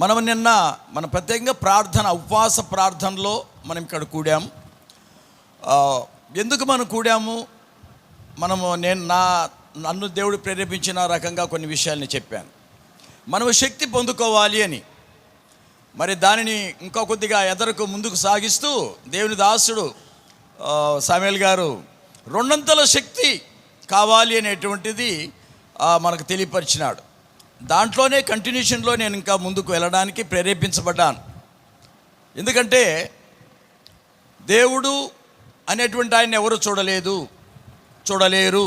మనం నిన్న ప్రత్యేకంగా ప్రార్థన, ఉపవాస ప్రార్థనలో మనం ఇక్కడ కూడాం. ఎందుకు మనం కూడాము? నన్ను దేవుడు ప్రేరేపించిన రకంగా కొన్ని విషయాల్ని చెప్పాను. మనము శక్తి పొందుకోవాలి అని. మరి దానిని ఇంకా కొద్దిగా ముందుకు సాగిస్తూ దేవుని దాసుడు సామ్యూయల్ గారు రెండంతల శక్తి కావాలి అనేటువంటిది మనకు తెలియపరిచినాడు. దాంట్లోనే కంటిన్యూషన్లో నేను ఇంకా ముందుకు వెళ్ళడానికి ప్రేరేపించబడ్డాను. ఎందుకంటే దేవుడు అనేటువంటి ఆయన ఎవరు చూడలేరు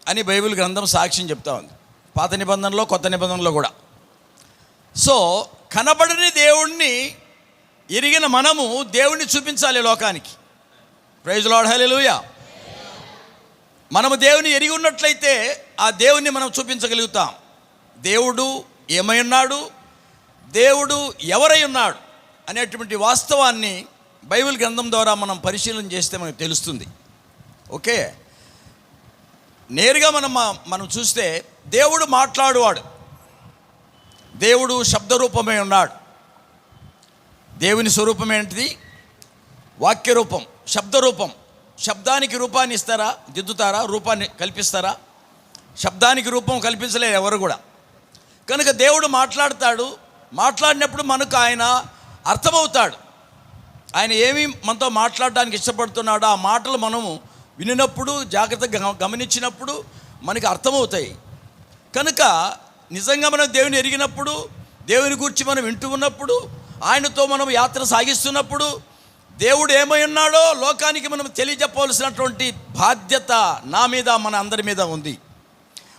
అని బైబిల్ గ్రంథం సాక్ష్యం చెప్తా ఉంది, పాత నిబంధనలో కొత్త నిబంధనలో కూడా. సో కనబడని దేవుణ్ణి ఎరిగిన మనము దేవుణ్ణి చూపించాలి లోకానికి. ప్రైజ్ లార్డ్, హల్లెలూయా. మనము దేవుని ఎరిగి ఉన్నట్లయితే ఆ దేవుణ్ణి మనం చూపించగలుగుతాం. దేవుడు ఏమై ఉన్నాడు, దేవుడు ఎవరై ఉన్నాడు అనేటువంటి వాస్తవాన్ని బైబిల్ గ్రంథం ద్వారా మనం పరిశీలన చేస్తే మనకు తెలుస్తుంది. ఓకే, నేరుగా మనం చూస్తే దేవుడు మాట్లాడువాడు. దేవుడు శబ్దరూపమై ఉన్నాడు. దేవుని స్వరూపం ఏంటిది? వాక్యరూపం, శబ్దరూపం. శబ్దానికి రూపాన్ని ఇస్తారా? దిద్దుతారా? రూపాన్ని కల్పిస్తారా? శబ్దానికి రూపం కల్పించలేదు ఎవరు కూడా. కనుక దేవుడు మాట్లాడతాడు. మాట్లాడినప్పుడు మనకు ఆయన అర్థమవుతాడు. ఆయన ఏమి మనతో మాట్లాడడానికి ఇష్టపడుతున్నాడో ఆ మాటలు మనము వినినప్పుడు, జాగ్రత్తగా గమనించినప్పుడు మనకి అర్థమవుతాయి. కనుక నిజంగా మనం దేవుని ఎరిగినప్పుడు, దేవుని గురించి మనం వింటూ ఉన్నప్పుడు, ఆయనతో మనం యాత్ర సాగిస్తున్నప్పుడు దేవుడు ఏమై ఉన్నాడో లోకానికి మనం తెలియజెప్పవలసినటువంటి బాధ్యత నా మీద, మన అందరి మీద ఉంది.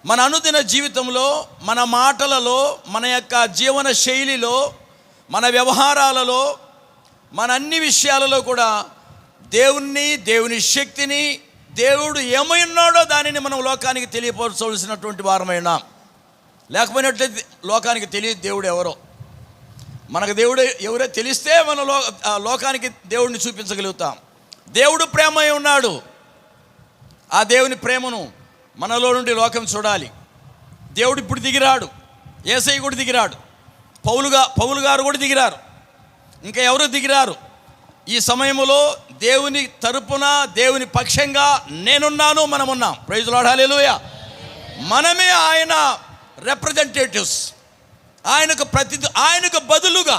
మన అనుదిన జీవితంలో, మన మాటలలో, మన యొక్క జీవన శైలిలో, మన వ్యవహారాలలో, మన అన్ని విషయాలలో కూడా దేవుణ్ణి, దేవుని శక్తిని, దేవుడు ఏమై ఉన్నాడో దానిని మనం లోకానికి తెలియపరచవలసినటువంటి వారమైనా. లేకపోయినట్లయితే లోకానికి తెలియదు దేవుడు ఎవరో. మనకు దేవుడు ఎవరో తెలిస్తే మన లోకానికి దేవుడిని చూపించగలుగుతాం. దేవుడు ప్రేమై ఉన్నాడు. ఆ దేవుని ప్రేమను మనలో నుండి లోకం చూడాలి. దేవుడు ఇప్పుడు దిగిరాడు. యేసయ్య కూడా దిగిరాడు. పౌలు గారు కూడా దిగిరారు. ఇంకా ఎవరు దిగిరారు? ఈ సమయంలో దేవుని తరపున, దేవుని పక్షంగా నేనున్నాను, మనమున్నాం. ప్రైజ్ లార్డ్, హల్లెలూయా. మనమే ఆయన రిప్రజెంటేటివ్స్. ఆయనకు బదులుగా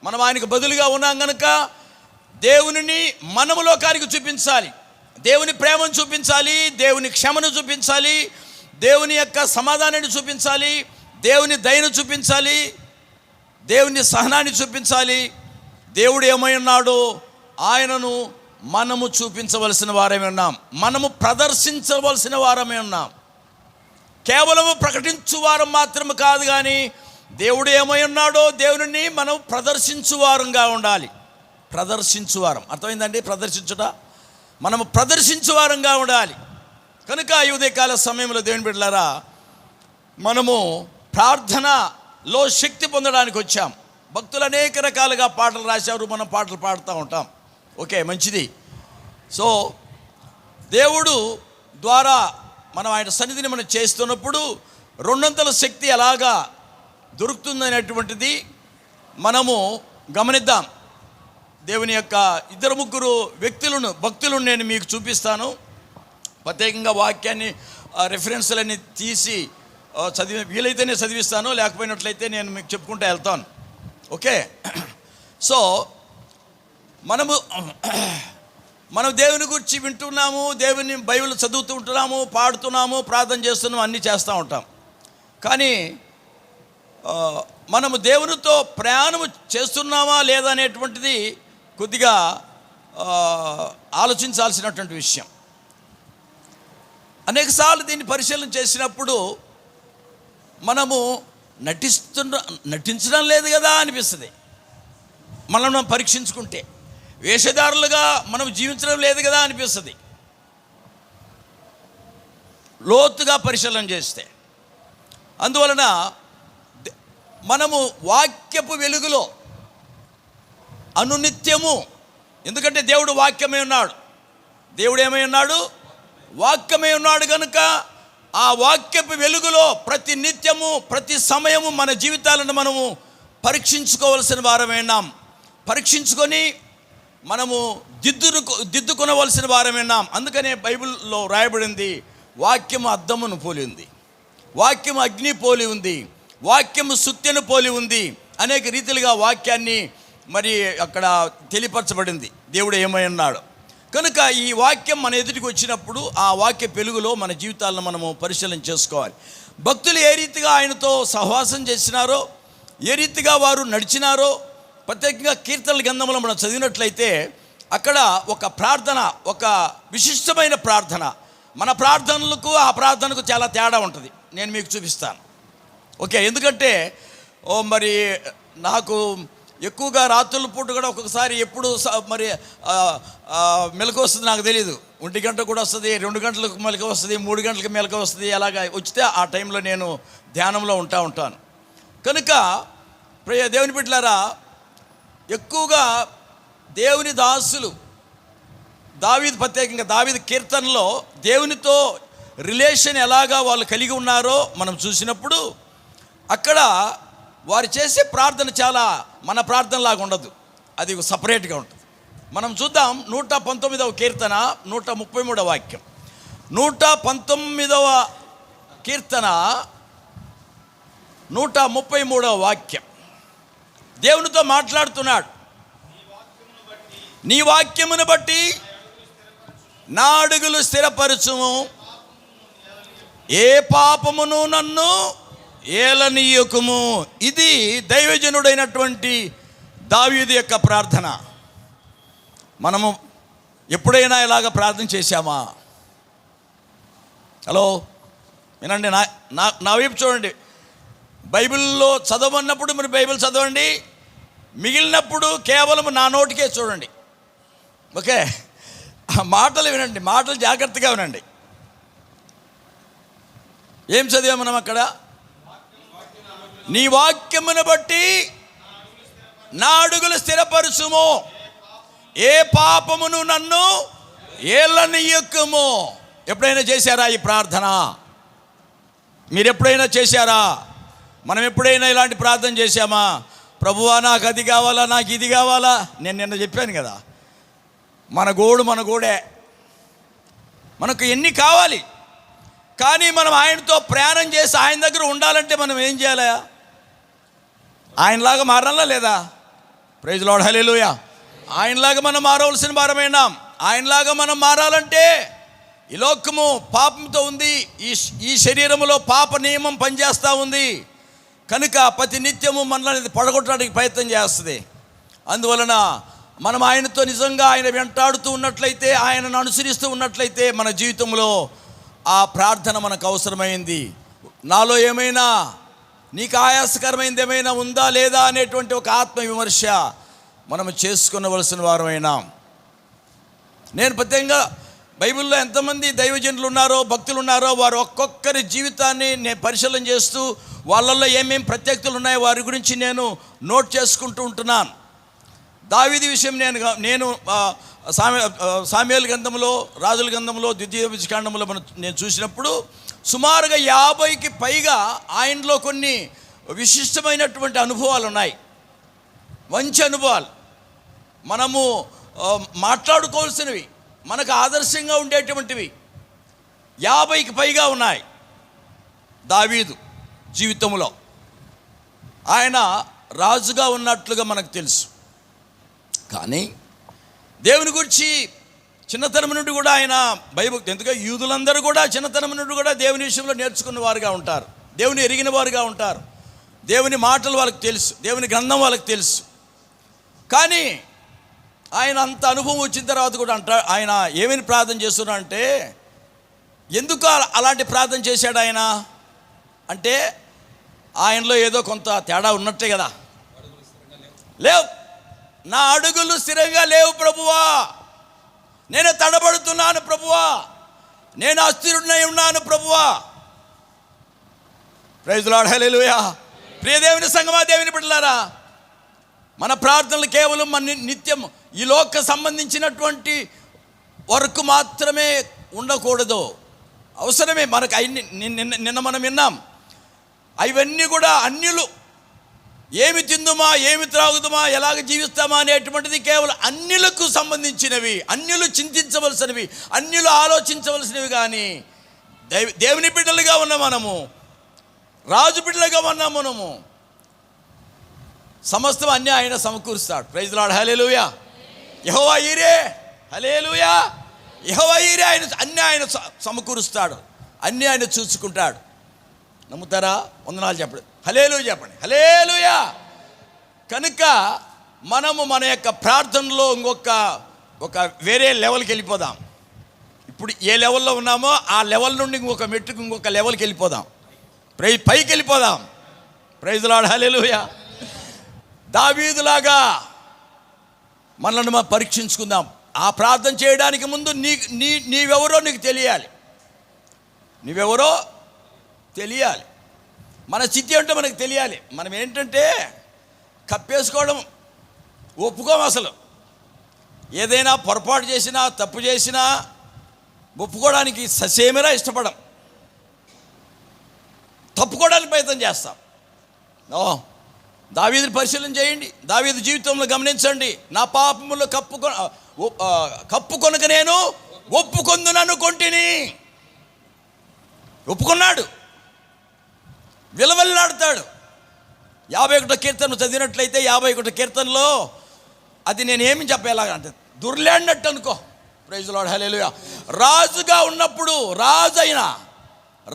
మనం ఆయనకు బదులుగా ఉన్నాం కనుక దేవునిని మనము లోకానికి చూపించాలి. దేవుని ప్రేమను చూపించాలి, దేవుని క్షమను చూపించాలి, దేవుని యొక్క సమాధానాన్ని చూపించాలి, దేవుని దయను చూపించాలి, దేవుని సహనాన్ని చూపించాలి. దేవుడు ఏమై ఉన్నాడో ఆయనను మనము చూపించవలసిన వారమే ఉన్నాం. మనము ప్రదర్శించవలసిన వారమే ఉన్నాం. కేవలము ప్రకటించువారం మాత్రం కాదు, కానీ దేవుడు ఏమై ఉన్నాడో దేవుని మనం ప్రదర్శించువారంగా ఉండాలి. ప్రదర్శించువారం అర్థమైందండి? ప్రదర్శించుట, మనము ప్రదర్శించువారంగా ఉండాలి. కనుక ఈ ఉదయకాల సమయంలో దేవుని బిడ్డలారా, మనము ప్రార్థనలో శక్తి పొందడానికి వచ్చాం. భక్తులు అనేక రకాలుగా పాటలు రాశారు, మనం పాటలు పాడుతూ ఉంటాం. ఓకే, మంచిది. సో దేవుడు ద్వారా మనం ఆయన సన్నిధిని మనం చేస్తున్నప్పుడు రెండంతల శక్తి ఎలాగా దొరుకుతుందనేటువంటిది మనము గమనిద్దాం. దేవుని యొక్క 2-3 భక్తులను నేను మీకు చూపిస్తాను. ప్రత్యేకంగా వాక్యాన్ని, రెఫరెన్స్లన్నీ తీసి వీలైతేనే చదివిస్తాను, లేకపోయినట్లయితే నేను మీకు చెప్పుకుంటూ వెళ్తాను. ఓకే, సో మనం దేవుని గురించి వింటున్నాము, దేవుని బైబిల్ చదువుతూ ఉంటున్నాము, పాడుతున్నాము, ప్రార్థన చేస్తున్నాము, అన్నీ చేస్తూ ఉంటాం. కానీ మనము దేవునితో ప్రయాణము చేస్తున్నామా లేదా అనేటువంటిది కొద్దిగా ఆలోచించాల్సినటువంటి విషయం. అనేకసార్లు దీన్ని పరిశీలన చేసినప్పుడు మనము నటించడం లేదు కదా అనిపిస్తుంది. మనం పరీక్షించుకుంటే వేషధారులుగా మనం జీవించడం లేదు కదా అనిపిస్తుంది, లోతుగా పరిశీలన చేస్తే. అందువలన మనము వాక్యపు వెలుగులో అనునిత్యము, ఎందుకంటే దేవుడు వాక్యమై ఉన్నాడు. దేవుడు ఏమై ఉన్నాడు? వాక్యమై ఉన్నాడు. కనుక ఆ వాక్యపు వెలుగులో ప్రతి నిత్యము ప్రతి సమయము మన జీవితాలను మనము పరీక్షించుకోవలసిన వారమైనాం. పరీక్షించుకొని మనము దిద్దుకొనవలసిన వారమైనాం. అందుకనే బైబిల్లో రాయబడింది, వాక్యము అద్దమును పోలి ఉంది, వాక్యము అగ్ని పోలి ఉంది, వాక్యము సుత్తెను పోలి ఉంది. అనేక రీతిలుగా వాక్యాన్ని మరి అక్కడ తెలియపరచబడింది దేవుడు ఏమై ఉన్నాడు. కనుక ఈ వాక్యం మన ఎదుటికి వచ్చినప్పుడు ఆ వాక్య వెలుగులో మన జీవితాలను మనము పరిశీలన చేసుకోవాలి. భక్తులు ఏ రీతిగా ఆయనతో సహవాసం చేసినారో, ఏ రీతిగా వారు నడిచినారో, ప్రత్యేకంగా కీర్తనల గ్రంథంలో మనం చదివినట్లయితే అక్కడ ఒక ప్రార్థన, ఒక విశిష్టమైన ప్రార్థన. మన ప్రార్థనలకు ఆ ప్రార్థనకు చాలా తేడా ఉంటుంది. నేను మీకు చూపిస్తాను. ఓకే, ఎందుకంటే మరి నాకు ఎక్కువగా రాత్రుల పూట కూడా ఒక్కొక్కసారి ఎప్పుడు మరి మెలకు వస్తుంది నాకు తెలియదు. 1 గంట కూడా వస్తుంది, 2 గంటలకు మెలకు వస్తుంది, 3 గంటలకు మెలకు వస్తుంది. అలాగా వచ్చితే ఆ టైంలో నేను ధ్యానంలో ఉంటాను. కనుక ప్రియ దేవుని బిడ్డలారా, ఎక్కువగా దేవుని దాసులు దావీదు, ప్రత్యేకంగా దావీదు కీర్తనలో దేవునితో రిలేషన్ ఎలాగా వాళ్ళు కలిగి ఉన్నారో మనం చూసినప్పుడు అక్కడ వారు చేసే ప్రార్థన చాలా మన ప్రార్థనలాగా ఉండదు, అది సపరేట్గా ఉంటుంది. మనం చూద్దాం 119వ కీర్తన 133వ వాక్యం. 119వ కీర్తన 133వ వాక్యం. దేవునితో మాట్లాడుతున్నాడు. నీ వాక్యమును బట్టి నా అడుగులు స్థిరపరచుము, ఏ పాపమును నన్ను ఏలనీయకుము. ఇది దైవజనుడైనటువంటి దావీదు యొక్క ప్రార్థన. మనము ఎప్పుడైనా ఇలాగ ప్రార్థన చేశామా? హలో, వినండి, నా వైపు చూడండి. బైబిల్లో చదవన్నప్పుడు మీరు బైబిల్ చదవండి, మిగిలినప్పుడు కేవలం నా నోటికే చూడండి. ఓకే, మాటలు వినండి, మాటలు జాగ్రత్తగా వినండి. ఏం చదివాం మనం అక్కడ? నీ వాక్యమును బట్టి నా అడుగులు స్థిరపరచుము, ఏ పాపమును నన్ను ఏలనీయకుము. ఎప్పుడైనా చేశారా ఈ ప్రార్థన? మీరు ఎప్పుడైనా చేశారా? మనం ఎప్పుడైనా ఇలాంటి ప్రార్థన చేశామా? ప్రభువా, నాకు అది కావాలా, నాకు ఇది కావాలా. నేను నిన్న చెప్పాను కదా, మన గోడే, మనకు ఎన్ని కావాలి. కానీ మనం ఆయనతో ప్రయాణం చేసి ఆయన దగ్గర ఉండాలంటే మనం ఏం చేయాలి? ఆయనలాగా మారాలా లేదా? ప్రైజ్ లార్డ్, హల్లెలూయా. ఆయనలాగా మనం మారవలసిన వారమైనాం. ఆయనలాగా మనం మారాలంటే ఈ లోకము పాపంతో ఉంది, ఈ శరీరములో పాప నియమం పనిచేస్తూ ఉంది. కనుక ప్రతి నిత్యము మనల్ని పడగొట్టడానికి ప్రయత్నం చేస్తుంది. అందువలన మనం ఆయనతో నిజంగా ఆయన వెంటాడుతూ ఉన్నట్లయితే, ఆయనను అనుసరిస్తూ ఉన్నట్లయితే మన జీవితంలో ఆ ప్రార్థన మనకు అవసరమైంది. నాలో ఏమైనా నీకు ఆయాసకరమైనది ఏమైనా ఉందా లేదా అనేటువంటి ఒక ఆత్మ విమర్శ మనం చేసుకునవలసిన వారమైనా. నేను ప్రత్యేకంగా బైబిల్లో ఎంతమంది దైవజనులు ఉన్నారో, భక్తులు ఉన్నారో, వారు ఒక్కొక్కరి జీవితాన్ని నేను పరిశీలన చేస్తూ వాళ్ళల్లో ఏమేమి ప్రత్యేకతలు ఉన్నాయో వారి గురించి నేను నోట్ చేసుకుంటూ ఉంటున్నాను. దావీదు విషయం నేను సామ్యుయేలు గ్రంథంలో, రాజుల గ్రంథంలో, ద్వితీయోపదేశకాండంలో నేను చూసినప్పుడు సుమారుగా 50కి పైగా ఆయనలో కొన్ని విశిష్టమైనటువంటి అనుభవాలు ఉన్నాయి. మంచి అనుభవాలు, మనము మాట్లాడుకోవాల్సినవి, మనకు ఆదర్శంగా ఉండేటువంటివి 50కి పైగా ఉన్నాయి దావీదు జీవితంలో. ఆయన రాజుగా ఉన్నట్లుగా మనకు తెలుసు. కానీ దేవుని గురించి చిన్నతనం నుండి కూడా ఆయన భయభక్తి, ఎందుకంటే యూదులందరూ కూడా చిన్నతనం నుండి కూడా దేవుని విషయంలో నేర్చుకున్న వారుగా ఉంటారు, దేవుని ఎరిగిన వారుగా ఉంటారు, దేవుని మాటలు వాళ్ళకి తెలుసు, దేవుని గ్రంథం వాళ్ళకి తెలుసు. కానీ ఆయన అంత అనుభవం వచ్చిన తర్వాత కూడా ఆయన ఏమని ప్రార్థన చేస్తున్నారంటే, ఎందుకు అలాంటి ప్రార్థన చేశాడు ఆయన అంటే, ఆయనలో ఏదో కొంత తేడా ఉన్నట్టే కదా. లేవు, నా అడుగులు స్థిరంగా లేవు ప్రభువా, నేను తడబడుతున్నాను ప్రభువా, నేను అస్థిరుడై ఉన్నాను ప్రభువా. ప్రైజ్ లార్డ్, హల్లెలూయా. ప్రియ దేవుని సంగమా, దేవుని బిడ్డలారా, మన ప్రార్థనలు కేవలం మన నిత్యం ఈ లోక సంబంధించినటువంటి వరకు మాత్రమే ఉండకూడదు. అవసరమే మనకు. నిన్న మనం విన్నాం, అవన్నీ కూడా అన్యులు ఏమి తిందుమా, ఏమి త్రాగుదుమా, ఎలాగ జీవిస్తామా అనేటువంటిది కేవలం అన్యులకు సంబంధించినవి, అన్యులు చింతించవలసినవి, అన్యులు ఆలోచించవలసినవి. కానీ దేవుని బిడ్డలుగా ఉన్న మనము, రాజు బిడ్డలుగా ఉన్న మనము, సమస్తం అన్నీ ఆయన సమకూరుస్తాడు. Praise the lord, hallelujah. యెహోవా ఈరే, హల్లెలూయా. యెహోవా ఈరే, ఆయన సమకూరుస్తాడు, అన్నీ ఆయన చూసుకుంటాడు. నమ్ముతారా? వందనాలు చెప్పండి, హల్లెలూయా చెప్పండి, హల్లెలూయా. కనుక మనము మన యొక్క ప్రార్థనలో ఒక వేరే లెవెల్కి వెళ్ళిపోదాం. ఇప్పుడు ఏ లెవెల్లో ఉన్నామో ఆ లెవెల్ నుండి ఇంకొక లెవెల్కి వెళ్ళిపోదాం, పైకి వెళ్ళిపోదాం. ప్రైజ్ ది లార్డ్, హల్లెలూయా. దావీదులాగా మనల్ని మనం పరీక్షించుకుందాం. ఆ ప్రార్థన చేయడానికి ముందు నీవెవరో నీకు తెలియాలి, నీవెవరో తెలియాలి. మన స్థితి అంటే మనకు తెలియాలి. మనం ఏంటంటే కప్పేసుకోవడం ఒప్పుకోం. అసలు ఏదైనా పొరపాటు చేసినా, తప్పు చేసినా ఒప్పుకోవడానికి ససేమిరా ఇష్టపడం, తప్పుకోవడానికి ప్రయత్నం చేస్తాం. దావీదుని పరిశీలన చేయండి, దావీదు జీవితంలో గమనించండి. నా పాపములు కప్పుకొనక నేను ఒప్పుకొందుననుకొంటిని. ఒప్పుకున్నాడు, విలవెల్లాడుతాడు. 51వ కీర్తన చదివినట్లయితే 51వ కీర్తనలో అది నేనేమి చెప్పేలాగంటే దుర్లాడినట్టు అనుకో. ప్రైజ్ ది లార్డ్, హల్లెలూయా. రాజుగా ఉన్నప్పుడు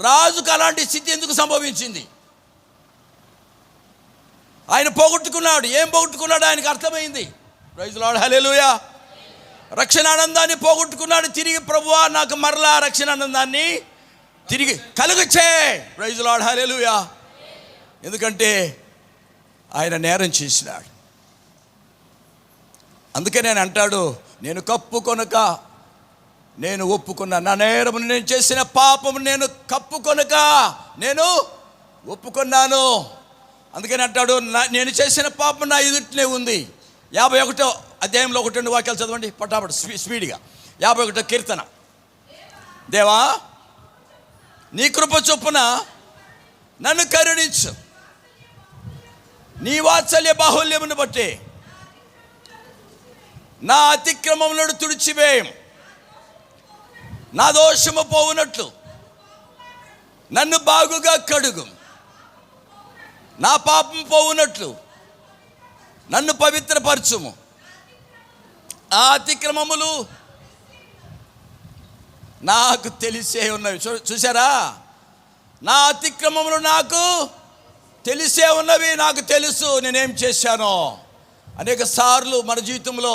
రాజుకు అలాంటి స్థితి ఎందుకు సంభవించింది? ఆయన పోగొట్టుకున్నాడు. ఏం పోగొట్టుకున్నాడు? ఆయనకు అర్థమైంది. ప్రైజ్ ది లార్డ్, హల్లెలూయా. రక్షణ ఆనందాన్ని పోగొట్టుకున్నాడు. తిరిగి ప్రభువా నాకు మరలా రక్షణ ఆనందాన్ని తిరిగి కలుగచ్చే. ప్రైజ్ ది లార్డ్, హల్లెలూయా. ఎందుకంటే ఆయన నేరం చేసినాడు. అందుకే నేను అంటాడు, నేను కప్పుకొనక నేను ఒప్పుకున్నా, నా నేరమును నేను చేసిన పాపము నేను కప్పుకొనక నేను ఒప్పుకున్నాను. అందుకని అంటాడు, నేను చేసిన పాపం నా ఎదుటనే ఉంది. 51వ అధ్యాయంలో 1-2 వాక్యాలు చదవండి పటాపట స్పీడ్గా. 51వ కీర్తన. దేవా నీ కృప చొప్పున నన్ను కరుణించు, నీ వాత్సల్య బాహుల్యమును బట్టి నా అతిక్రమములను తుడిచివేయం, నా దోషము పోవునట్లు నన్ను బాగుగా కడుగు, నా పాపం పోవునట్లు నన్ను పవిత్రపరచుము. ఆ అతిక్రమములు నాకు తెలిసే ఉన్నవి. చూసారా? నా అతిక్రమములు నాకు తెలిసే ఉన్నవి, నాకు తెలుసు నేనేం చేశానో. అనేక సార్లు మన జీవితంలో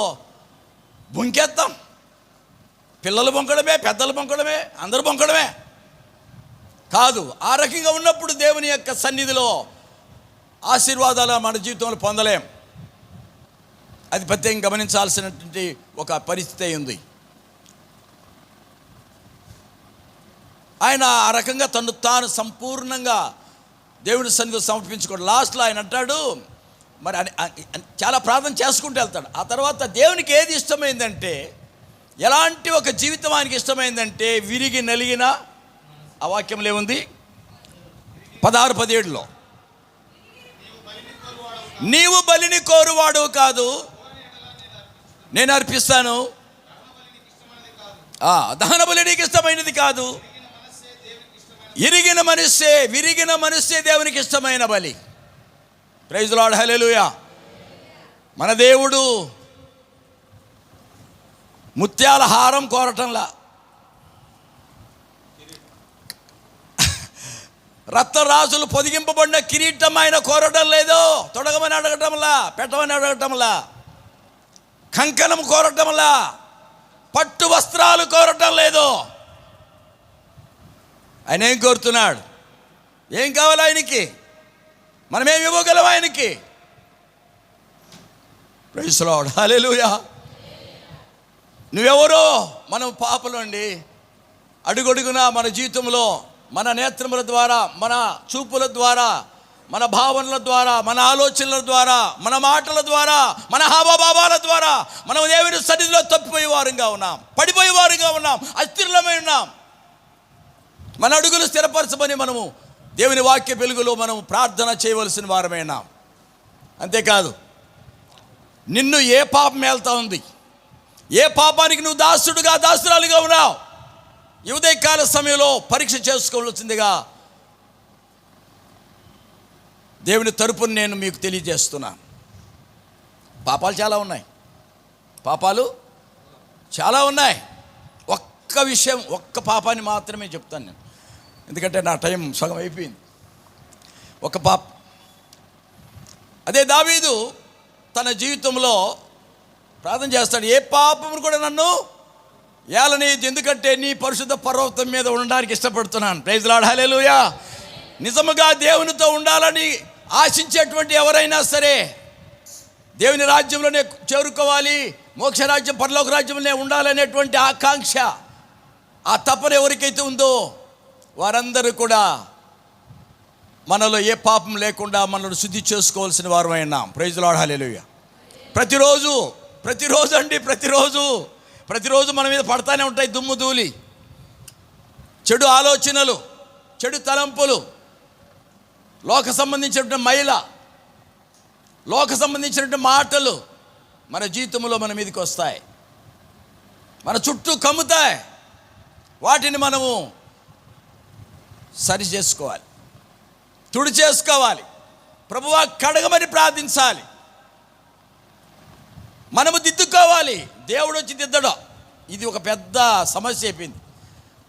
బొంకెత్తాం. పిల్లలు బొంకడమే, పెద్దలు బొంకడమే, అందరూ బొంకడమే కాదు. ఆ రకంగా ఉన్నప్పుడు దేవుని యొక్క సన్నిధిలో ఆశీర్వాదాలు మన జీవితంలో పొందలేం. అది ప్రత్యేకంగా గమనించాల్సినటువంటి ఒక పరిస్థితి ఉంది. ఆయన ఆ రకంగా తను తాను సంపూర్ణంగా దేవుని సన్నిధిలో సమర్పించుకోడు. లాస్ట్లో ఆయన అంటాడు, మరి చాలా ప్రార్థన చేసుకుంటూ వెళ్తాడు. ఆ తర్వాత దేవునికి ఏది ఇష్టమైందంటే, ఎలాంటి ఒక జీవితం ఆయనకి ఇష్టమైందంటే, విరిగి నలిగిన, ఆ వాక్యంలో ఏముంది 16-17లో, నీవు బలిని కోరువాడు కాదు, నేను అర్పిస్తాను. దహన బలి నీకు ఇష్టమైనది కాదు, విరిగిన మనస్సే దేవునికి ఇష్టమైన బలి. ప్రైజ్ ది లార్డ్, హల్లెలూయా. మన దేవుడు ముత్యాల హారం కోరటంలా, రక్తరాసులు పొదిగింపబడిన కిరీటం ఆయన కోరటం లేదు. తొడగమని అడగటంలా, పెట్టమని అడగటంలా, కంకణం కోరటంలా, పట్టు వస్త్రాలు కోరటం లేదు. ఆయన ఏం కోరుతున్నాడు? ఏం కావాలి ఆయనకి? మనమేమి ఇవ్వగలం ఆయనకి? ప్రైజ్ ది లార్డ్, హల్లెలూయా. నువ్వెవరో? మనం పాపలు అండి. అడుగడుగున మన జీవితంలో, మన నేత్రముల ద్వారా, మన చూపుల ద్వారా, మన భావనల ద్వారా, మన ఆలోచనల ద్వారా, మన మాటల ద్వారా, మన హావభావాల ద్వారా మనం దేవుని సన్నిధిలో తప్పిపోయేవారుగా ఉన్నాం, పడిపోయేవారుగా ఉన్నాం, అస్థిరమై ఉన్నాం. మన అడుగులు స్థిరపరచమని మనము దేవుని వాక్య వెలుగులో మనం ప్రార్థన చేయవలసిన వారమైనా. అంతేకాదు, నిన్ను ఏ పాపం వెళ్తా ఉంది, ఏ పాపానికి నువ్వు దాసురాలుగా ఉన్నావు, ఈ ఉదయకాల సమయంలో పరీక్ష చేసుకోవాల్సిందిగా దేవుని తరపున నేను మీకు తెలియజేస్తున్నాను. పాపాలు చాలా ఉన్నాయి. ఒక్క విషయం, ఒక్క పాపాన్ని మాత్రమే చెప్తాను నేను, ఎందుకంటే నా టైం సగం అయిపోయింది. ఒక పాపం, అదే దావీదు తన జీవితంలో ప్రార్థన చేస్తాడు, ఏ పాపము కూడా నన్ను ఏలనీయదు, ఎందుకంటే నీ పరిశుద్ధ పర్వతం మీద ఉండడానికి ఇష్టపడుతున్నాను. ప్రైజ్ లార్డ్, హల్లెలూయా. నిజముగా దేవునితో ఉండాలని ఆశించేటువంటి ఎవరైనా సరే, దేవుని రాజ్యంలోనే చేరుకోవాలి, మోక్షరాజ్యం పరలోక రాజ్యంలోనే ఉండాలనేటువంటి ఆకాంక్ష, ఆ తపన ఎవరికైతే ఉందో వారందరూ కూడా మనలో ఏ పాపం లేకుండా మనల్ని శుద్ధి చేసుకోవాల్సిన వారమైనా. ప్రైజ్ లార్డ్, హల్లెలూయా. ప్రతిరోజు మన మీద పడతానే ఉంటాయి దుమ్ము ధూళి, చెడు ఆలోచనలు, చెడు తలంపులు, లోక సంబంధించినటువంటి మైల, లోక సంబంధించినటువంటి మాటలు మన జీవితంలో మన మీదకి వస్తాయి, మన చుట్టూ కమ్ముతాయి. వాటిని మనము సరి చేసుకోవాలి, తుడి చేసుకోవాలి, ప్రభువా కడగమని ప్రార్థించాలి, మనము దిద్దుకోవాలి. దేవుడు వచ్చి దిద్దడం ఇది ఒక పెద్ద సమస్య అయిపోయింది.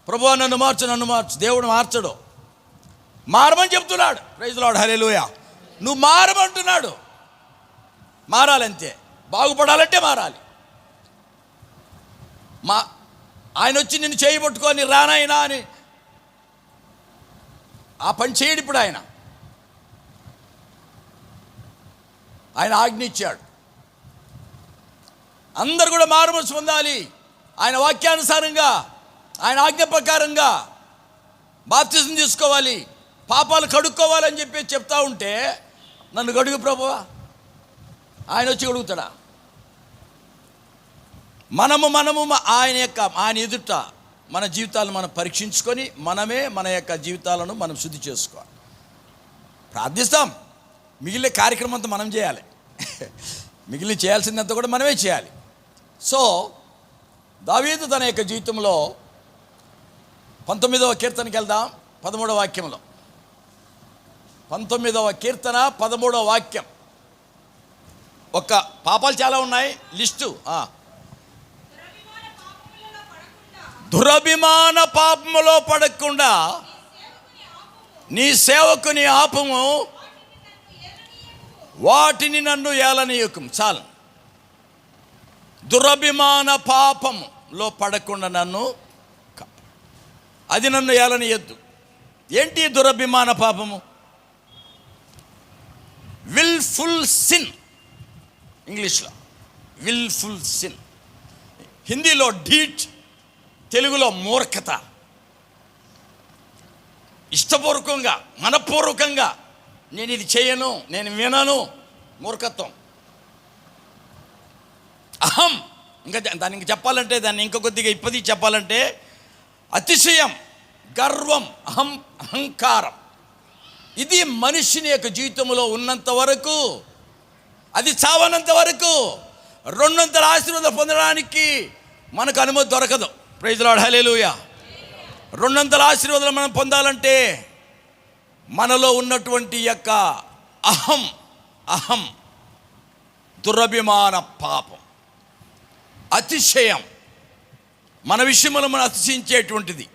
ప్రభువా నన్ను మార్చు, దేవుడు మార్చడు, మారమని చెప్తున్నాడు. ప్రైజ్ లార్డ్, హల్లెలూయా. నువ్వు మారమంటున్నాడు, మారాలంతే, బాగుపడాలంటే మారాలి. ఆయన వచ్చి నిన్ను చేయబట్టుకొని రానాయనా అని ఆ పని చేయడు. ఇప్పుడు ఆయన ఆజ్ఞ ఇచ్చాడు, అందరు కూడా మారుమనసు పొందాలి, ఆయన వాక్యానుసారంగా, ఆయన ఆజ్ఞ ప్రకారంగా బాప్తిజం తీసుకోవాలి, పాపాలు కడుక్కోవాలని చెప్పి చెప్తా ఉంటే, నన్ను గడుగు ప్రభువా, ఆయన వచ్చి అడుగుతాడా? మనము ఆయన ఎదుట మన జీవితాలను మనం పరీక్షించుకొని మనమే మన యొక్క జీవితాలను మనం శుద్ధి చేసుకోవాలి. ప్రార్థిస్తాం, మిగిలిన కార్యక్రమం అంతా మనం చేయాలి, మిగిలిన చేయాల్సిందంతా కూడా మనమే చేయాలి. సో దావీదు తన యొక్క జీవితంలో 19వ కీర్తనకి వెళ్దాం. 13వ వాక్యంలో, 19వ కీర్తన 13వ వాక్యం. ఒక పాపాలు చాలా ఉన్నాయి లిస్టు. దురభిమాన పాపములో పడకుండా నీ సేవకుని ఆపము, వాటిని నన్ను ఏలనీయకుము. చాలు, దురభిమాన పాపములో పడకుండా నన్ను, అది నన్ను ఏలనీయద్దు. ఏంటి దురభిమాన పాపము? విల్ఫుల్ సిన్, ఇంగ్లీష్లో విల్ఫుల్ సిన్, హిందీలో డీట్, తెలుగులో మూర్ఖత. ఇష్టపూర్వకంగా, మనపూర్వకంగా నేను ఇది చేయను, నేను వినను, మూర్ఖత్వం. అహం, ఇంకా దానికి చెప్పాలంటే, దాన్ని ఇంకా కొద్దిగా ఇప్పది చెప్పాలంటే, అతిశయం, గర్వం, అహంకారం. ఇది మనిషిని యొక్క జీవితంలో ఉన్నంత వరకు, అది చావనంత వరకు రెండొంతల ఆశీర్వాదం పొందడానికి మనకు అనుమతి దొరకదు. ప్రైజ్ లార్డ్, హల్లెలూయా. రెండొంతల ఆశీర్వాదాలు మనం పొందాలంటే మనలో ఉన్నటువంటి యొక్క అహం, దురభిమాన పాపం, అతిశయం, మన విషయంలో మనం అతిశయించేటువంటిది,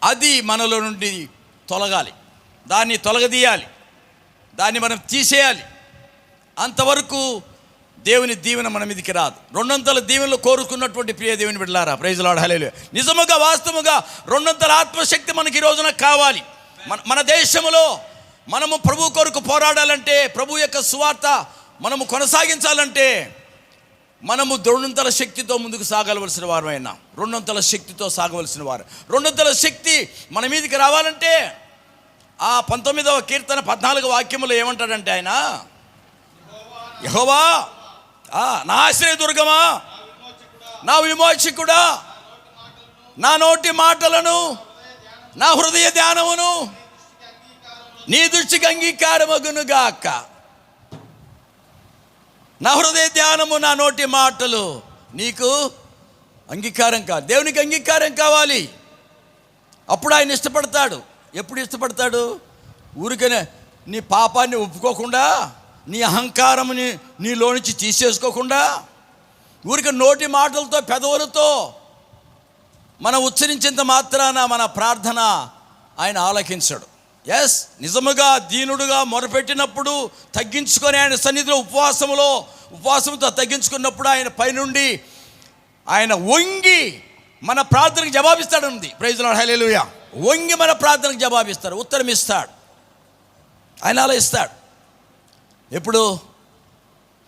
అది మనలో నుండి తొలగాలి, దాన్ని తొలగదీయాలి, దాన్ని మనం తీసేయాలి. అంతవరకు దేవుని దీవెన మన మీదకి రాదు. రెండొంతల దీవెనలు కోరుకున్నటువంటి ప్రియ దేవుని బిడ్డలారా, ప్రైజ్ లార్డ్, హల్లెలూయా. నిజముగా వాస్తవముగా రెండొంతల ఆత్మశక్తి మనకి ఈ రోజున కావాలి. మన దేశంలో మనము ప్రభు కొరకు పోరాడాలంటే, ప్రభు యొక్క సువార్త మనము కొనసాగించాలంటే, మనము రెండొంతల శక్తితో ముందుకు సాగవలసిన వారమైనా, రెండొంతల శక్తితో సాగవలసిన వారు. రెండొంతల శక్తి మన మీదకి రావాలంటే ఆ 19వ కీర్తన 14వ వాక్యములో ఏమంటాడంటే ఆయన, యెహోవా నా ఆశ్రయదుర్గమా, నా విమోచకుడా, నా నోటి మాటలను నా హృదయ ధ్యానమును నీ దృష్టికి అంగీకారమగునుగాక. నా హృదయ ధ్యానము, నా నోటి మాటలు నీకు అంగీకారం కావాలి. దేవునికి అంగీకారం కావాలి. అప్పుడు ఆయన ఇష్టపడతాడు. ఎప్పుడు ఇష్టపడతాడు? ఊరికనే నీ పాపాన్ని ఒప్పుకోకుండా, నీ అహంకారముని నీలో నుంచి తీసేసుకోకుండా, ఊరికే నోటి మాటలతో పెదవులతో మనం ఉచ్చరించేంత మాత్రాన మన ప్రార్థన ఆయన ఆలకించడు. ఎస్, నిజముగా దీనుడుగా మొరపెట్టినప్పుడు, తగ్గించుకొని ఆయన సన్నిధిలో ఉపవాసంతో తగ్గించుకున్నప్పుడు ఆయన పైనుండి ఆయన వంగి మన ప్రార్థనకు జవాబిస్తాడుంది. ప్రైజ్ లార్డ్, హల్లెలూయా. వంగి మన ప్రార్థనకు జవాబిస్తాడు, ఉత్తరం ఇస్తాడు. ఆయన అలా ఇస్తాడు. ఎప్పుడు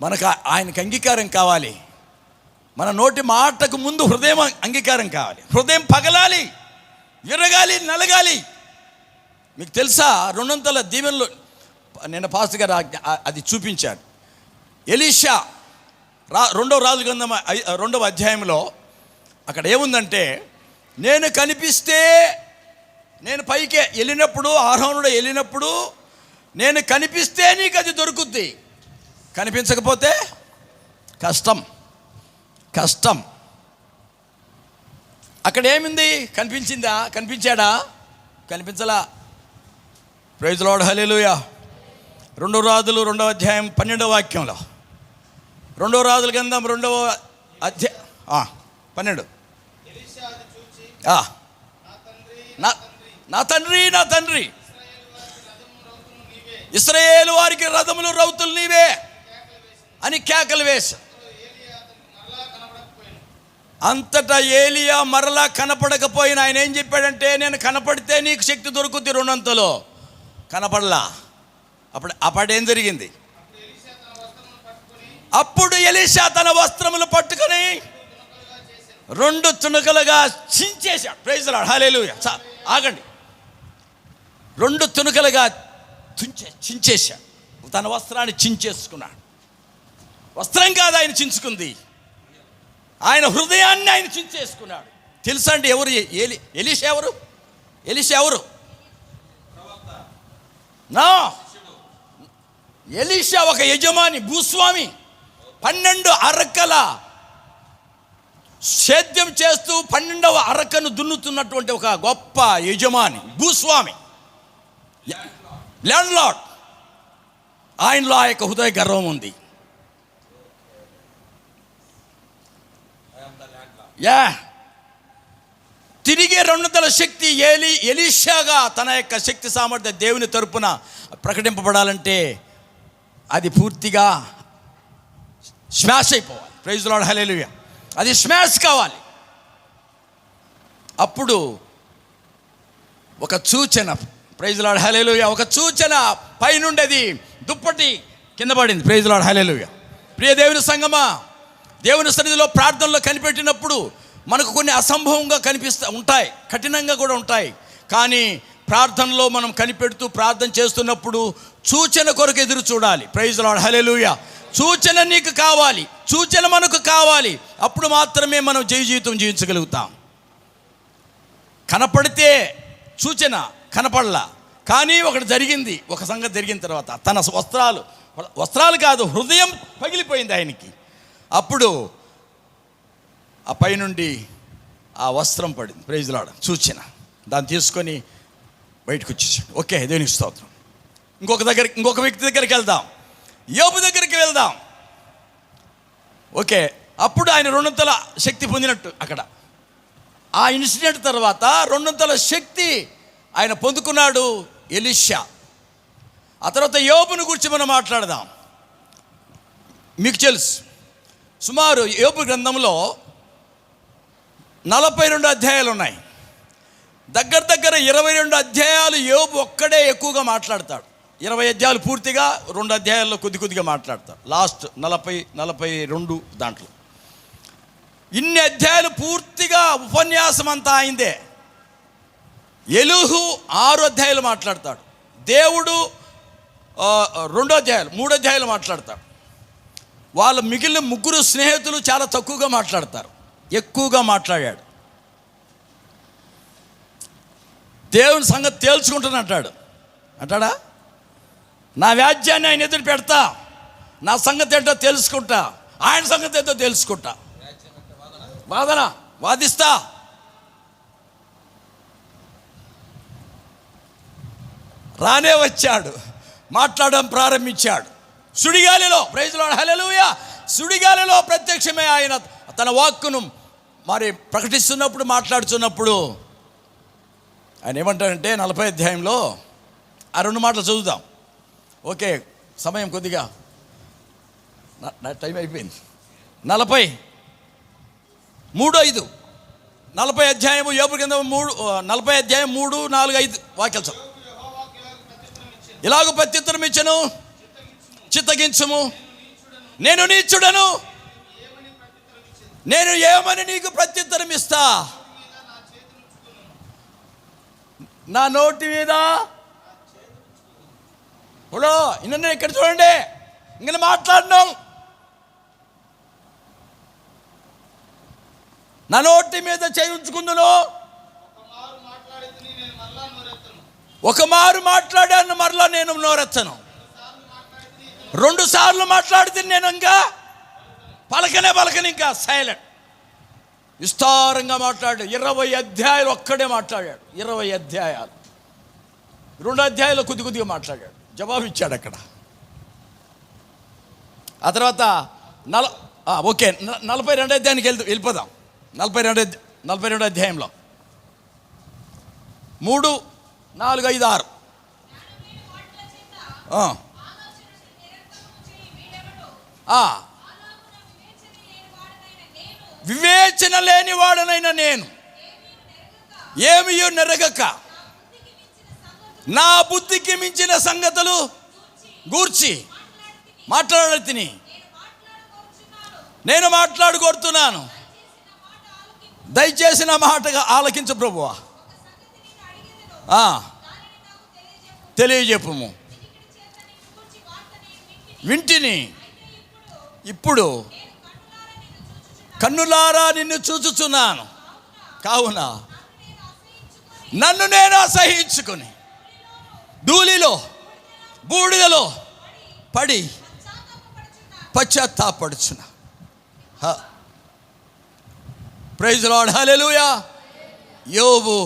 మనకు ఆయనకు అంగీకారం కావాలి. మన నోటి మాటకు ముందు హృదయం అంగీకారం కావాలి. హృదయం పగలాలి, విరగాలి, నలగాలి. మీకు తెలుసా 200 దీవెనలు నిన్న పాస్టర్ గారు అది చూపించాడు. ఎలీషా 2వ రాజుల గ్రంథం 2వ అధ్యాయంలో అక్కడ ఏముందంటే, నేను కనిపిస్తే, నేను పైకి వెళ్ళినప్పుడు, ఆరోహణుడు వెళ్ళినప్పుడు నేను కనిపిస్తే నీకు అది దొరుకుద్ది, కనిపించకపోతే కష్టం. అక్కడ ఏమింది? కనిపించిందా? కనిపించాడా? కనిపించలా. ప్రైజ్ లార్డ్, హల్లెలూయా. 2 రాజులు 2వ అధ్యాయం 12వ వాక్యంలో, 2 రాజుల గ్రంథం 2వ అధ్యాయం 12. నా తండ్రి ఇశ్రాయేలు వారికి రథములు రౌతులు నీవే అని కేకలు వేశా. అంతటా ఏలియా మరలా కనపడకపోయినా ఆయన ఏం చెప్పాడంటే, నేను కనపడితే నీకు శక్తి దొరుకుద్ది 200. కనపడలా. అప్పుడు ఏం జరిగింది? అప్పుడు ఎలీషా తన వస్త్రములు పట్టుకొని 2 తుణుకలుగా చించేశాడు. ప్రైజ్ లార్డ్, హల్లెలూయా. ఆగండి. 2 తుణుకలుగా చించేశాడు. తన వస్త్రాన్ని చించేసుకున్నాడు. వస్త్రం కాదు ఆయన చించుకుంది, ఆయన హృదయాన్ని ఆయన చించేసుకున్నాడు. తెలుసా అండి ఎవరు ఎలీషా ఎవరు? ఎలీషా ఒక యజమాని, భూస్వామి. 12 అరకల సేద్యం చేస్తూ 12వ అరకను దున్నుతున్నటువంటి ఒక గొప్ప యజమాని, భూస్వామి, ల్యాండ్ లార్డ్. ఆయనలో ఆ యొక్క హృదయ గర్వం ఉంది. తిరిగే 200 శక్తి ఎలీషాగా తన యొక్క శక్తి సామర్థ్యం దేవుని తరపున ప్రకటింపబడాలంటే అది పూర్తిగా స్మాష్ అయిపోవాలి. ప్రైజ్ లార్డ్, హల్లెలూయా. అది స్మాష్ కావాలి. అప్పుడు ఒక సూచన, ప్రైజ్ లార్డ్, హల్లెలూయా, ఒక సూచన పైనుండి అది దుప్పటి కింద పడింది. ప్రైజ్ లార్డ్, హల్లెలూయా. ప్రియ దేవుని సంగమా, దేవుని సన్నిధిలో ప్రార్థనలో కనిపెట్టినప్పుడు మనకు కొన్ని అసంభవంగా ఉంటాయి, కఠినంగా కూడా ఉంటాయి. కానీ ప్రార్థనలో మనం కనిపెడుతూ ప్రార్థన చేస్తున్నప్పుడు సూచన కొరకు ఎదురు చూడాలి. ప్రైజ్ లార్డ్, హల్లెలూయా. సూచన నీకు కావాలి, సూచన మనకు కావాలి. అప్పుడు మాత్రమే మనం జీవితం జీవించగలుగుతాం. కనపడితే సూచన కనపడలా, కానీ ఒకటి జరిగింది. ఒక సంగతి జరిగిన తర్వాత తన వస్త్రాలు కాదు, హృదయం పగిలిపోయింది ఆయనకి. అప్పుడు ఆ పైనుండి ఆ వస్త్రం పడింది. ప్రైజ్ లార్డ్, సూచన. దాన్ని తీసుకొని బయటకు వచ్చేసాడు. ఓకే, దేవునికి స్తోత్రం. ఇంకొక వ్యక్తి దగ్గరికి వెళ్దాం, యోబు దగ్గరికి వెళ్దాం. ఓకే, అప్పుడు ఆయన 200 శక్తి పొందినట్టు. అక్కడ ఆ ఇన్సిడెంట్ తర్వాత 200 శక్తి ఆయన పొందుకున్నాడు ఎలీషా. ఆ తర్వాత యోబును గురించి మనం మాట్లాడదాం. మీకు తెలుసు, సుమారు యోబు గ్రంథంలో 42 అధ్యాయాలు ఉన్నాయి. దగ్గర 22 అధ్యాయాలు యోబు ఒక్కడే ఎక్కువగా మాట్లాడతాడు. 20 అధ్యాయాలు పూర్తిగా, 2 అధ్యాయాల్లో కొద్దిగా మాట్లాడతాడు. లాస్ట్ 40-42 దాంట్లో ఇన్ని అధ్యాయాలు పూర్తిగా ఉపన్యాసం అంతా అయిందే. ఎలీహు 6 అధ్యాయాలు మాట్లాడతాడు. దేవుడు 2 అధ్యాయాలు 3 అధ్యాయాలు మాట్లాడతాడు. వాళ్ళ మిగిలిన 3 స్నేహితులు చాలా తక్కువగా మాట్లాడతారు. ఎక్కువగా మాట్లాడాడు. దేవుని సంగతి తేల్చుకుంటాను అంటాడా? నా వ్యాజ్యాన్ని ఆయన ఎదురు పెడతా, నా సంగతి ఏంటో తెలుసుకుంటా, ఆయన సంగతి ఏంటో తెలుసుకుంటా, వాదిస్తా. రానే వచ్చాడు, మాట్లాడడం ప్రారంభించాడు. సుడిగాలిలో, ప్రైజ్ లార్డ్, హల్లెలూయా, సుడిగాలిలో ప్రత్యక్షమే ఆయన తన వాక్కును మరి ప్రకటిస్తున్నప్పుడు, మాట్లాడుతున్నప్పుడు ఆయన ఏమంటాడంటే 40 అధ్యాయంలో ఆ 2 మాటలు చదువుదాం. ఓకే, సమయం కొద్దిగా నా టైం అయిపోయింది. 40:3-5 40 అధ్యాయము యోబు కింద 40 అధ్యాయం 3, 4, 5 వాక్యాలు చదువు. ఇలాగ ప్రత్యుత్తరం ఇచ్చెను, చిత్తగించుము, నేను నీచుడను, నేను ఏమని నీకు ప్రత్యుత్తరం ఇస్తా? నా నోటి మీద ఇప్పుడు ఇన్న ఇక్కడ చూడండి, ఇంక మాట్లాడినాం. నా నోటి మీద చేయించుకుందును, ఒక మారు మాట్లాడాను, మరలా నేను నోరెత్తను. 2 సార్లు మాట్లాడితే నేను ఇంకా పలకని, ఇంకా సైలెంట్. విస్తారంగా మాట్లాడాడు. 20 అధ్యాయాలు ఒక్కడే మాట్లాడాడు. 20 అధ్యాయాలు, 2 అధ్యాయాలు కొద్దిగా మాట్లాడాడు, జవాబు ఇచ్చాడు అక్కడ. ఆ తర్వాత 42 అధ్యాయానికి వెళ్ళిపోదాం. 42 అధ్యాయంలో 3, 4, 5, 6 వివేచన లేని వాడనైనా నేను ఏమీ నెరగక నా బుద్ధికి మించిన సంగతులు గూర్చి మాట్లాడతిని. నేను మాట్లాడుకొడుతున్నాను, దయచేసి నా మాటగా ఆలకించు ప్రభువా, తెలియజెప్పుము. వింటిని, ఇప్పుడు కన్నులారా నిన్ను చూచుచున్నాను, కావున నన్ను నేను అసహించుకొని ధూళిలో బూడిదలో పడి పశ్చాత్తాపడుచున్నా. ప్రైజ్ లార్డ్, హల్లెలూయా. యోబు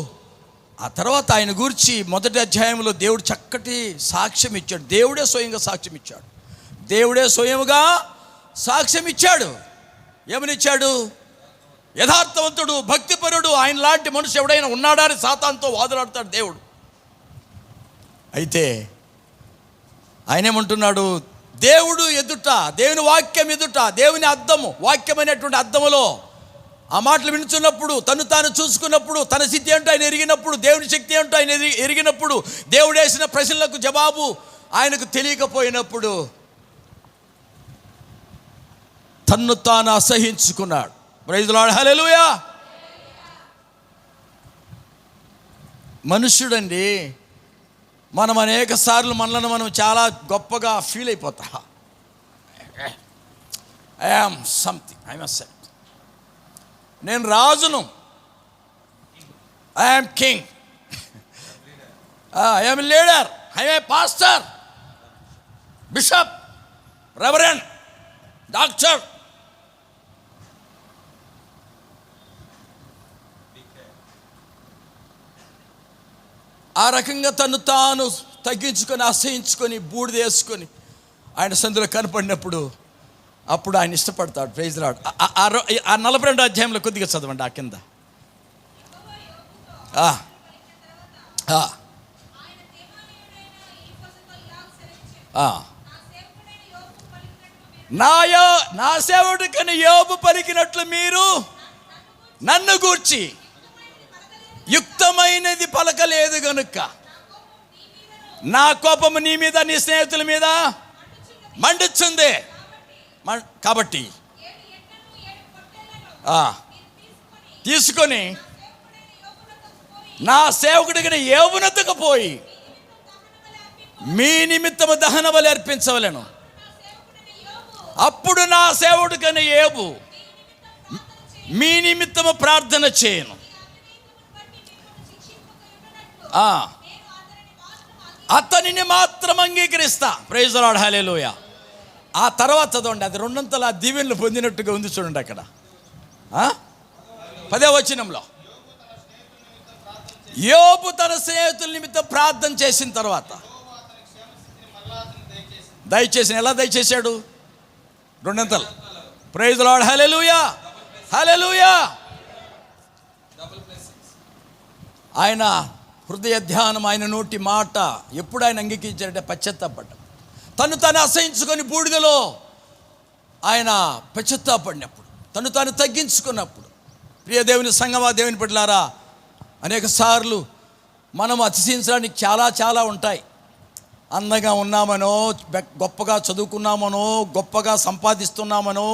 ఆ తర్వాత ఆయన గురించి 1 అధ్యాయంలో దేవుడు చక్కటి సాక్ష్యం ఇచ్చాడు. దేవుడే స్వయంగా సాక్ష్యం ఇచ్చాడు. దేవుడే స్వయముగా సాక్ష్యం ఇచ్చాడు. ఏమనిచ్చాడు? యథార్థవంతుడు, భక్తిపరుడు, ఆయన లాంటి మనిషి ఎవడైనా ఉన్నాడా అని సాతానుతో వాదులాడతాడు దేవుడు. అయితే ఆయన ఏమంటున్నాడు? దేవుడు ఎదుట, దేవుని వాక్యం ఎదుట, దేవుని అద్దము, వాక్యమైనటువంటి అద్దములో ఆ మాటలు వినుచున్నప్పుడు, తను తాను చూసుకున్నప్పుడు, తన స్థితి ఏంటో ఆయన ఎరిగినప్పుడు, దేవుని శక్తి ఏంటో ఆయన ఎరిగినప్పుడు, దేవుడు వేసిన ప్రశ్నలకు జవాబు ఆయనకు తెలియకపోయినప్పుడు తన్ను తాను అసహించుకున్నాడు. ప్రైజ్ లార్డ్, హల్లెలూయా. మనుష్యుడండి, మనం అనేక సార్లు మనలను మనం చాలా గొప్పగా ఫీల్ అయిపోతా. I am something, I must say, నేను రాజును, I am king, I am leader, I am pastor, bishop, reverend, doctor. ఆ రకంగా తను తాను తగ్గించుకొని, అసహించుకొని, బూడిద వేసుకొని ఆయన సందులో కనపడినప్పుడు అప్పుడు ఆయన ఇష్టపడతాడు. Praise lord. ఆ 42 అధ్యాయంలో కొద్దిగా చదవండి. ఆ కింద నా సేవకుడైన యోబు పలికినట్లు మీరు నన్ను గూర్చి యుక్తమైనది పలకలేదు గనుక నా కోపము నీ మీద, నీ స్నేహితుల మీద మండుచుంది. కాబట్టి తీసుకొని నా సేవకుడికి యోబునొద్దకు పోయి మీ నిమిత్తము దహన బలి అర్పించవలెను. అప్పుడు నా సేవకుడికైన యోబు మీ నిమిత్తము ప్రార్థన చేయను. అతనిని మాత్రం అంగీకరిస్తా. ప్రైజ్ ది లార్డ్, హల్లెలూయా. ఆ తర్వాత చదవండి, అది రెండంతల దీవెనలు పొందినట్టుగా ఉంది చూడండి అక్కడ 10వ వచనంలో. యోబు తన స్నేహితుల నిమిత్తం ప్రార్థన చేసిన తర్వాత దయచేసి ఎలా దయచేశాడు? రెండంతలు. ప్రైజ్ ది లార్డ్, హల్లెలూయా, హల్లెలూయా. ఆయన హృదయ ధ్యానం, ఆయన నోటి మాట ఎప్పుడు ఆయన అంగీకరించాడంటే పశ్చాత్తాపడ్డం. తను తాను అసహించుకొని బూడిదలో ఆయన పశ్చాత్తాపడినప్పుడు, తను తాను తగ్గించుకున్నప్పుడు. ప్రియ దేవుని సంగమా, దేవుని బిడ్డలారా, అనేక సార్లు మనం అతిశయించడానికి చాలా ఉంటాయి. అందంగా ఉన్నామనో, గొప్పగా చదువుకున్నామనో, గొప్పగా సంపాదిస్తున్నామనో,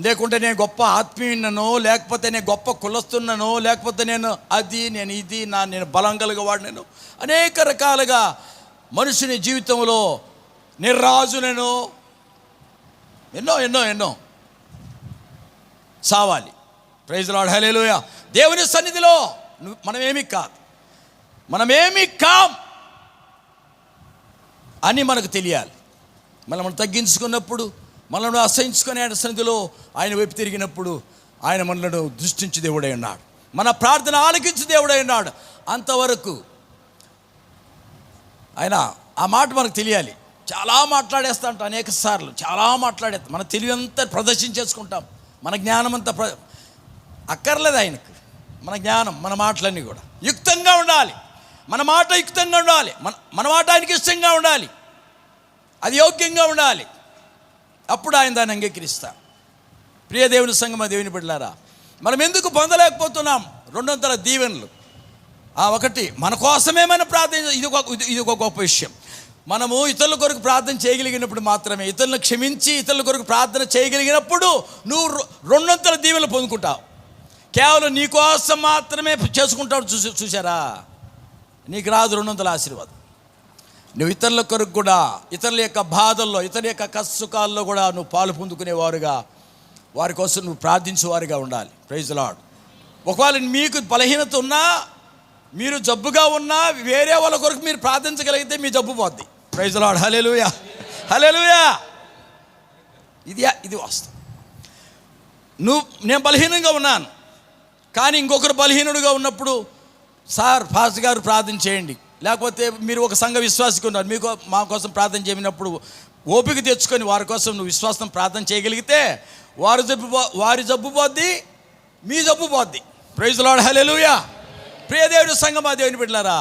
లేకుంటే నేను గొప్ప ఆత్మీయున్ననో, లేకపోతే నేను గొప్ప కులస్తున్ననో, లేకపోతే నేను అది, నేను ఇది, నేను బలం కలిగేవాడు, నేను అనేక రకాలుగా మనుషుని జీవితంలో నేను రాజునేనో, ఎన్నో సావాలి. ప్రైజ్ ది లార్డ్, హల్లెలూయా. దేవుని సన్నిధిలో మనమేమీ కాం అని మనకు తెలియాలి. మనం తగ్గించుకున్నప్పుడు, మనల్ని అసహించుకునే సన్నిధిలో ఆయన వైపు తిరిగినప్పుడు ఆయన మనలను దృష్టించి దేవుడై ఉన్నాడు, మన ప్రార్థన ఆలకించి దేవుడై ఉన్నాడు. అంతవరకు ఆయన ఆ మాట మనకు తెలియాలి. చాలా మాట్లాడేస్తా ఉంటాం, అనేక సార్లు చాలా మాట్లాడేస్తాం, మన తెలివి అంతా ప్రదర్శించేసుకుంటాం, మన జ్ఞానం అంతా అక్కర్లేదు ఆయనకు. మన జ్ఞానం, మన మాటలన్నీ కూడా యుక్తంగా ఉండాలి. మన మాట యుక్తంగా ఉండాలి, మన మాట ఆయనకి ఇష్టంగా ఉండాలి, అది యోగ్యంగా ఉండాలి. అప్పుడు ఆయన దాన్ని అంగీకరిస్తా. ప్రియ దేవుని సంగమా, దేవుని బిడ్డలారా, మనం ఎందుకు పొందలేకపోతున్నాం 200 దీవెనలు? ఒకటి, మన కోసమే మనం ప్రార్థన. ఇది ఒక గొప్ప విషయం. మనము ఇతరుల కొరకు ప్రార్థన చేయగలిగినప్పుడు మాత్రమే, ఇతరులను క్షమించి ఇతరుల కొరకు ప్రార్థన చేయగలిగినప్పుడు నువ్వు 200 దీవెనలు పొందుకుంటావు. కేవలం నీ కోసం మాత్రమే చేసుకుంటావు. చూసారా, నీకు రాదు 200 ఆశీర్వాదం. నువ్వు ఇతరుల కొరకు కూడా, ఇతరుల యొక్క బాధల్లో, ఇతరుల యొక్క కష్టసుఖాల్లో కూడా నువ్వు పాలు పొందుకునేవారుగా, వారి కోసం నువ్వు ప్రార్థించేవారుగా ఉండాలి. Praise the lord. ఒకవేళ మీకు బలహీనత ఉన్నా, మీరు జబ్బుగా ఉన్నా, వేరే వాళ్ళ కొరకు మీరు ప్రార్థించగలిగితే మీ జబ్బు పోద్ది. ప్రైజ్ ది లార్డ్, హల్లెలూయా, హల్లెలూయా. ఇది వాస్తవం. నేను బలహీనంగా ఉన్నాను, కానీ ఇంకొకరు బలహీనుడుగా ఉన్నప్పుడు, సార్ ఫాస్ట్ గారు ప్రార్థన చేయండి, లేకపోతే మీరు ఒక సంఘ విశ్వాసికి ఉన్నారు, మీకు మా కోసం ప్రార్థన చేయనప్పుడు ఓపిక తెచ్చుకొని వారి కోసం నువ్వు విశ్వాసం ప్రార్థన చేయగలిగితే వారి జబ్బు పోద్ది, మీ జబ్బు పోద్ది. ప్రైజ్ ది లార్డ్, హల్లెలూయా. ప్రియ దేవుని సంగమా, దేవుని బిడ్డలారా,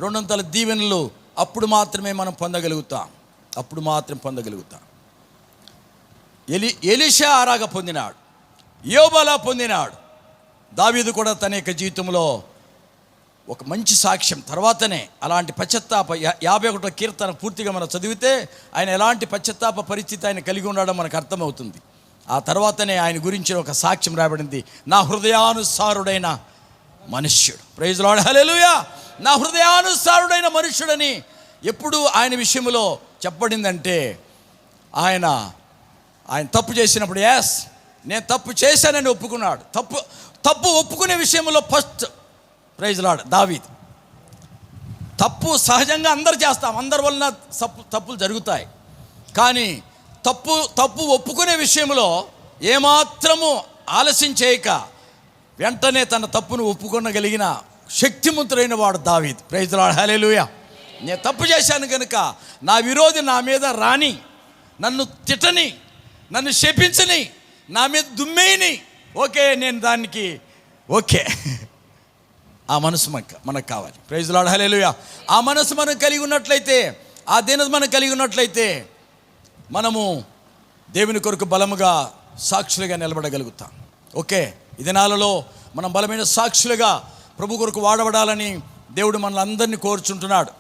200 దీవెనలు అప్పుడు మాత్రమే మనం పొందగలుగుతాం. ఎలీషా ఆరాగా పొందినాడు, యోబు అలా పొందినాడు. దావీదు కూడా తన యొక్క జీవితంలో ఒక మంచి సాక్ష్యం. తర్వాతనే అలాంటి పశ్చాత్తాప 51వ కీర్తన పూర్తిగా మనం చదివితే ఆయన ఎలాంటి పశ్చాత్తాప పరిస్థితి ఆయన కలిగి ఉన్నాడో మనకు అర్థమవుతుంది. ఆ తర్వాతనే ఆయన గురించి ఒక సాక్ష్యం రాబడింది, నా హృదయానుసారుడైన మనుష్యుడు. ప్రైజ్ ది లార్డ్, హల్లెలూయా. నా హృదయానుసారుడైన మనుష్యుడని ఎప్పుడు ఆయన విషయంలో చెప్పబడిందంటే, ఆయన తప్పు చేసినప్పుడు నేను తప్పు చేశానని ఒప్పుకున్నాడు. తప్పు ఒప్పుకునే విషయంలో ఫస్ట్, ప్రైజ్ ది లార్డ్, దావీదు. తప్పు సహజంగా అందరు చేస్తాం, అందరి వలన తప్పులు జరుగుతాయి. కానీ తప్పు ఒప్పుకునే విషయంలో ఏమాత్రము ఆలస్యం చేయక వెంటనే తన తప్పును ఒప్పుకొనగలిగిన శక్తిమంతుడైన వాడు దావీదు. ప్రైజ్ ది లార్డ్, హల్లెలూయా. నేను తప్పు చేశాను కనుక నా విరోధి నా మీద రాని, నన్ను తిట్టని, నన్ను శపించని, నా మీద దుమ్మేయని, నేను దానికి ఆ మనసు మనకు కావాలి. ప్రైజ్ ది లార్డ్, హల్లెలూయా. ఆ మనసు మనం కలిగి ఉన్నట్లయితే, ఆ దీనత మనం కలిగి ఉన్నట్లయితే మనము దేవుని కొరకు బలముగా సాక్షులుగా నిలబడగలుగుతాం. ఈ దినాలలో మనం బలమైన సాక్షులుగా ప్రభు కొరకు వాడబడాలని దేవుడు మనల్ని అందరినీ కోరుచుంటున్నాడు.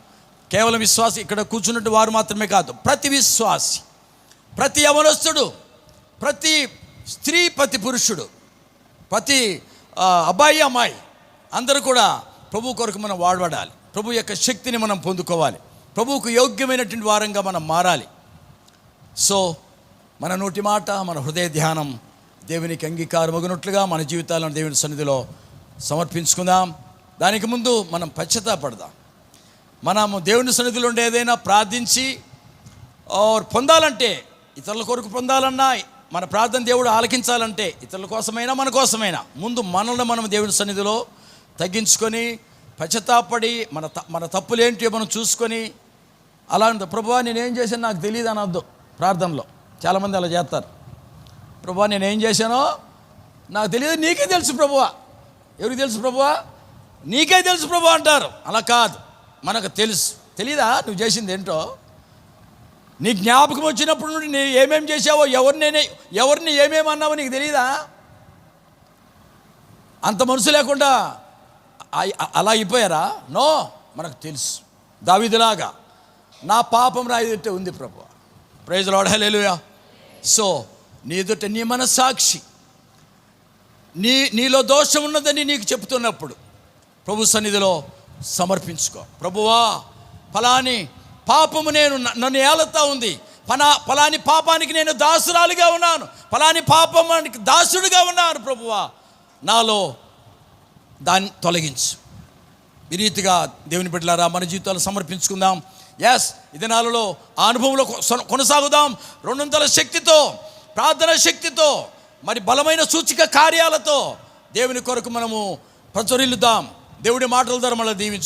కేవలం విశ్వాసి ఇక్కడ కూర్చున్నట్టు వారు మాత్రమే కాదు, ప్రతి విశ్వాసి, ప్రతి యవనస్తుడు, ప్రతి స్త్రీ, ప్రతి పురుషుడు, ప్రతి అబ్బాయి అమ్మాయి అందరూ కూడా ప్రభు కొరకు మనం వాడబడాలి. ప్రభు యొక్క శక్తిని మనం పొందుకోవాలి. ప్రభువుకు యోగ్యమైనటువంటి వారంగా మనం మారాలి. సో మన నోటి మాట, మన హృదయ ధ్యానం దేవునికి అంగీకారమగునట్లుగా మన జీవితాలను దేవుని సన్నిధిలో సమర్పించుకుందాం. దానికి ముందు మనం పశ్చాత్తాపడదాం. మనము దేవుని సన్నిధిలో ఉండి ఏదైనా ప్రార్థించి పొందాలంటే, ఇతరుల కొరకు పొందాలన్నా, మన ప్రార్థన దేవుడు ఆలకించాలంటే, ఇతరుల కోసమైనా మన కోసమైనా ముందు మనల్ని మనం దేవుని సన్నిధిలో తగ్గించుకొని పశ్చాత్తాపడి మన తప్పులేంటి మనం చూసుకొని, అలా ప్రభువా నేనేం చేశాను నాకు తెలియదు అనొద్దు. ప్రార్థనలో చాలామంది అలా చేస్తారు. ప్రభువా నేనేం చేశానో నాకు తెలియదు, నీకే తెలుసు ప్రభువా. ఎవరికి తెలుసు ప్రభువా? నీకే తెలుసు ప్రభువా అంటారు. అలా కాదు, మనకు తెలుసు. తెలీదా నువ్వు చేసింది ఏంటో? నీ జ్ఞాపకం వచ్చినప్పుడు నుండి నీ ఏమేమి చేసావో, ఎవరిని ఏమేమి అన్నావో నీకు తెలియదా? అంత మనసు లేకుండా అలా అయిపోయారా? నో, మనకు తెలుసు. దావీదులాగా నా పాపం నా ఎదుట ఉంది ప్రభువా. ప్రైజ్ లార్డ్, హల్లెలూయా. సో నీ ఎదుట నీ మనస్సాక్షి నీలో దోషం ఉన్నదని నీకు చెప్తున్నప్పుడు ప్రభు సన్నిధిలో సమర్పించుకో. ప్రభువా ఫలాని పాపము నన్ను ఏలుతా ఉంది, ఫలాని పాపానికి నేను దాసురాలుగా ఉన్నాను, ఫలాని పాపానికి దాసుడుగా ఉన్నాను ప్రభువా, నాలో దాన్ని తొలగించు. ఈ రీతిగా దేవుని బిడ్డలారా మన జీవితాలు సమర్పించుకుందాం. ఈ దినాలలో ఆ అనుభవంలో కొనసాగుదాం. 200 శక్తితో, ప్రార్థన శక్తితో, మరి బలమైన సూచిక కార్యాలతో దేవుని కొరకు మనము ప్రచురిల్లుదాం. దేవుడి మాటల ద్వారా మనల్ని దీవించు.